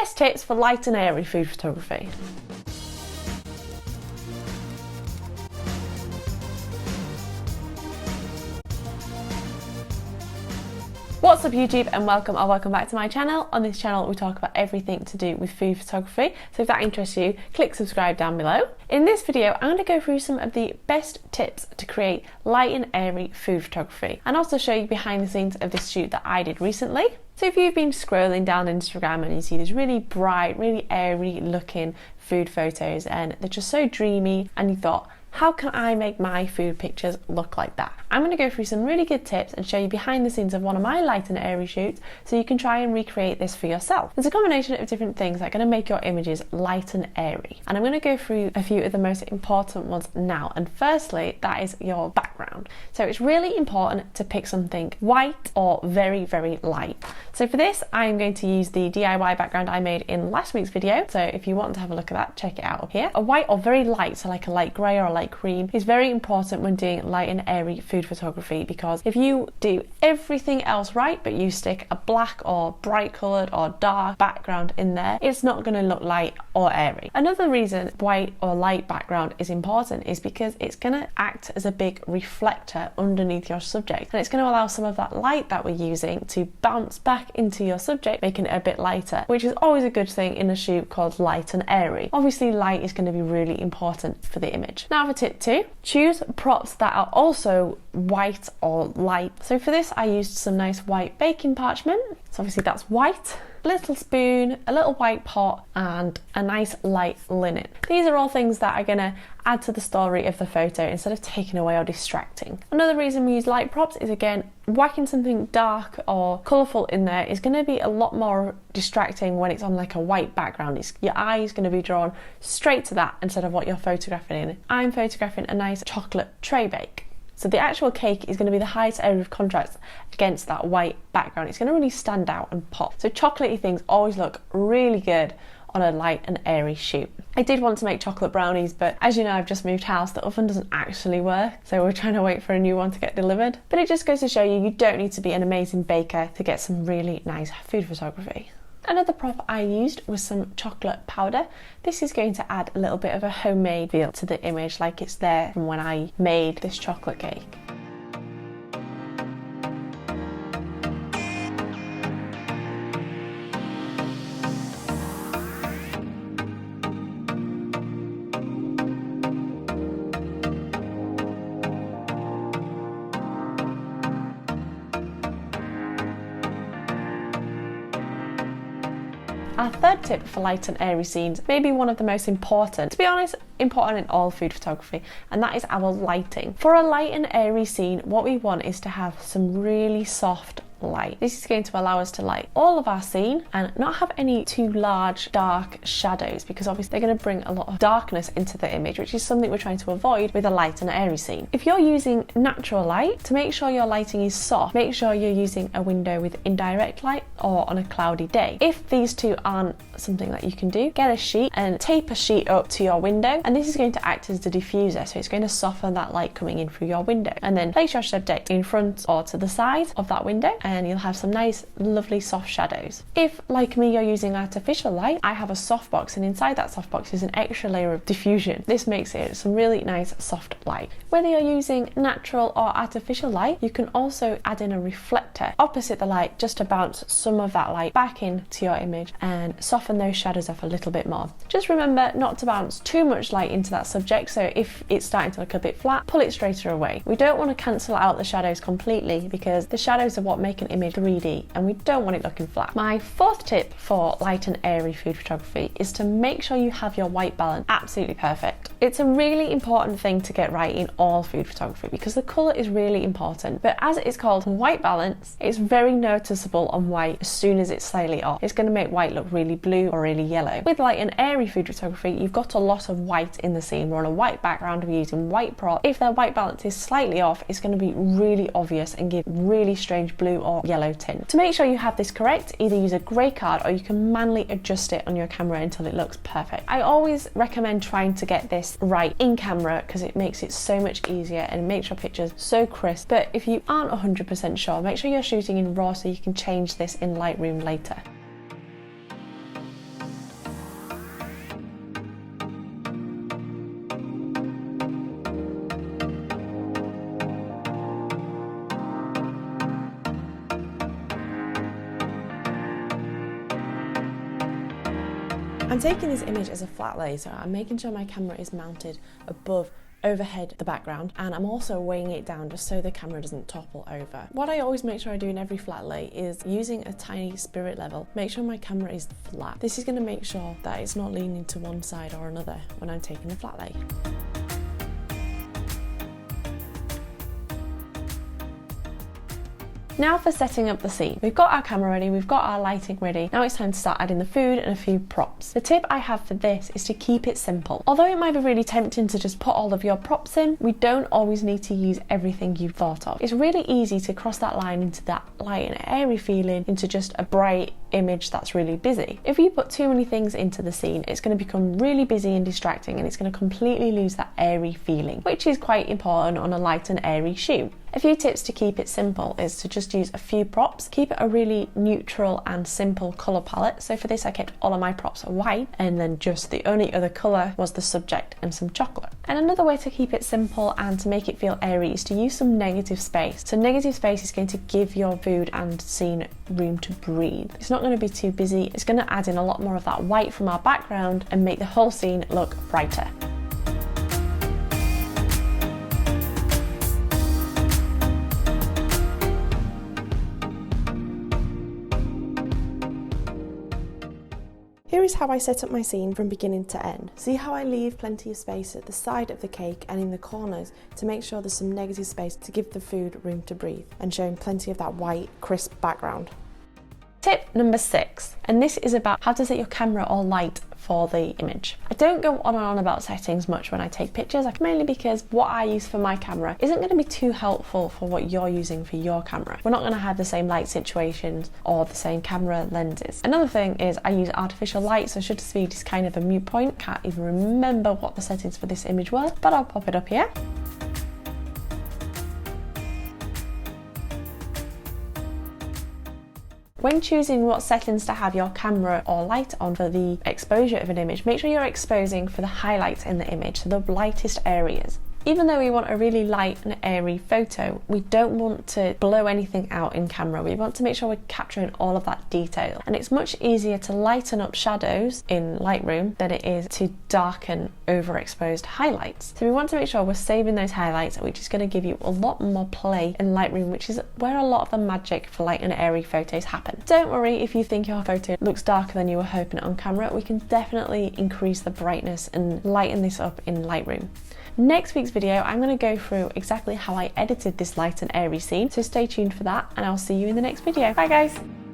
Best tips for light and airy food photography. What's up YouTube, and welcome back to my channel. On this channel we talk about everything to do with food photography, so if that interests you, click subscribe down below. In this video I'm going to go through some of the best tips to create light and airy food photography, and also show you behind the scenes of this shoot that I did recently. So if you've been scrolling down Instagram and you see these really bright, really airy looking food photos and they're just so dreamy, and you thought, how can I make my food pictures look like that? I'm going to go through some really good tips and show you behind the scenes of one of my light and airy shoots so you can try and recreate this for yourself. There's a combination of different things that are going to make your images light and airy, and I'm going to go through a few of the most important ones now. And firstly, that is your background. So it's really important to pick something white or very, very light. So for this, I'm going to use the DIY background I made in last week's video. So if you want to have a look at that, check it out up here. A white or very light, so like a light grey or a light cream, is very important when doing light and airy food photography, because if you do everything else right but you stick a black or bright coloured or dark background in there, it's not going to look light or airy. Another reason white or light background is important is because it's going to act as a big reflector underneath your subject, and it's going to allow some of that light that we're using to bounce back into your subject, making it a bit lighter, which is always a good thing in a shoot called light and airy. Obviously light is going to be really important for the image. Now for tip 2, choose props that are also white or light. So for this I used some nice white baking parchment, so obviously that's white, a little spoon, a little white pot, and a nice light linen. These are all things that are going to add to the story of the photo instead of taking away or distracting. Another reason we use light props is, again, whacking something dark or colourful in there is going to be a lot more distracting when it's on like a white background. Your eye is going to be drawn straight to that instead of what you're photographing in. I'm photographing a nice chocolate tray bake, so the actual cake is going to be the highest area of contrast against that white background. It's going to really stand out and pop. So chocolatey things always look really good on a light and airy shoot. I did want to make chocolate brownies, but as you know, I've just moved house, the oven doesn't actually work, so we're trying to wait for a new one to get delivered. But it just goes to show you, you don't need to be an amazing baker to get some really nice food photography. Another prop I used was some chocolate powder. This is going to add a little bit of a homemade feel to the image, like it's there from when I made this chocolate cake. Our third tip for light and airy scenes may be one of the most important, to be honest, important in all food photography, and that is our lighting. For a light and airy scene, what we want is to have some really soft light. This is going to allow us to light all of our scene and not have any too large dark shadows, because obviously they're going to bring a lot of darkness into the image, which is something we're trying to avoid with a light and airy scene. If you're using natural light, to make sure your lighting is soft, make sure you're using a window with indirect light or on a cloudy day. If these two aren't something that you can do, get a sheet and tape a sheet up to your window, and this is going to act as the diffuser, so it's going to soften that light coming in through your window. And then place your subject in front or to the side of that window, and you'll have some nice lovely soft shadows. If, like me, you're using artificial light, I have a softbox, and inside that softbox is an extra layer of diffusion. This makes it some really nice soft light. Whether you're using natural or artificial light, you can also add in a reflector opposite the light just to bounce some of that light back into your image and soften those shadows off a little bit more. Just remember not to bounce too much light into that subject, so if it's starting to look a bit flat, pull it straighter away. We don't want to cancel out the shadows completely, because the shadows are what make an image 3D, and we don't want it looking flat. My fourth tip for light and airy food photography is to make sure you have your white balance absolutely perfect. It's a really important thing to get right in all food photography, because the colour is really important, but as it's called white balance, it's very noticeable on white as soon as it's slightly off. It's going to make white look really blue or really yellow. With light and airy food photography, you've got a lot of white in the scene. We're on a white background, we're using white prop. If their white balance is slightly off, it's going to be really obvious and give really strange blue or yellow tint. To make sure you have this correct, either use a grey card or you can manually adjust it on your camera until it looks perfect. I always recommend trying to get this right in camera, because it makes it so much easier and makes your pictures so crisp. But if you aren't 100% sure, make sure you're shooting in RAW so you can change this in Lightroom later. I'm taking this image as a flat lay, so I'm making sure my camera is mounted above overhead the background, and I'm also weighing it down just so the camera doesn't topple over. What I always make sure I do in every flat lay is using a tiny spirit level, make sure my camera is flat. This is going to make sure that it's not leaning to one side or another when I'm taking the flat lay. Now for setting up the scene. We've got our camera ready, we've got our lighting ready. Now it's time to start adding the food and a few props. The tip I have for this is to keep it simple. Although it might be really tempting to just put all of your props in, we don't always need to use everything you've thought of. It's really easy to cross that line into that light and airy feeling into just a bright image that's really busy. If you put too many things into the scene, it's going to become really busy and distracting, and it's going to completely lose that airy feeling, which is quite important on a light and airy shoot. A few tips to keep it simple is to just use a few props, keep it a really neutral and simple colour palette. So for this I kept all of my props white, and then just the only other colour was the subject and some chocolate. And another way to keep it simple and to make it feel airy is to use some negative space. So negative space is going to give your food and scene room to breathe. It's not going to be too busy, it's going to add in a lot more of that white from our background and make the whole scene look brighter. Here is how I set up my scene from beginning to end. See how I leave plenty of space at the side of the cake and in the corners to make sure there's some negative space to give the food room to breathe, and showing plenty of that white, crisp background. Tip number 6, and this is about how to set your camera or light for the image. I don't go on and on about settings much when I take pictures, mainly because what I use for my camera isn't going to be too helpful for what you're using for your camera. We're not going to have the same light situations or the same camera lenses. Another thing is I use artificial light, so shutter speed is kind of a moot point. Can't even remember what the settings for this image were, but I'll pop it up here. When choosing what settings to have your camera or light on for the exposure of an image, make sure you're exposing for the highlights in the image, so the lightest areas. Even though we want a really light and airy photo, we don't want to blow anything out in camera. We want to make sure we're capturing all of that detail. And it's much easier to lighten up shadows in Lightroom than it is to darken overexposed highlights. So we want to make sure we're saving those highlights, which is going to give you a lot more play in Lightroom, which is where a lot of the magic for light and airy photos happen. Don't worry if you think your photo looks darker than you were hoping on camera. We can definitely increase the brightness and lighten this up in Lightroom. Next week's video, I'm going to go through exactly how I edited this light and airy scene, so stay tuned for that, and I'll see you in the next video. Bye guys!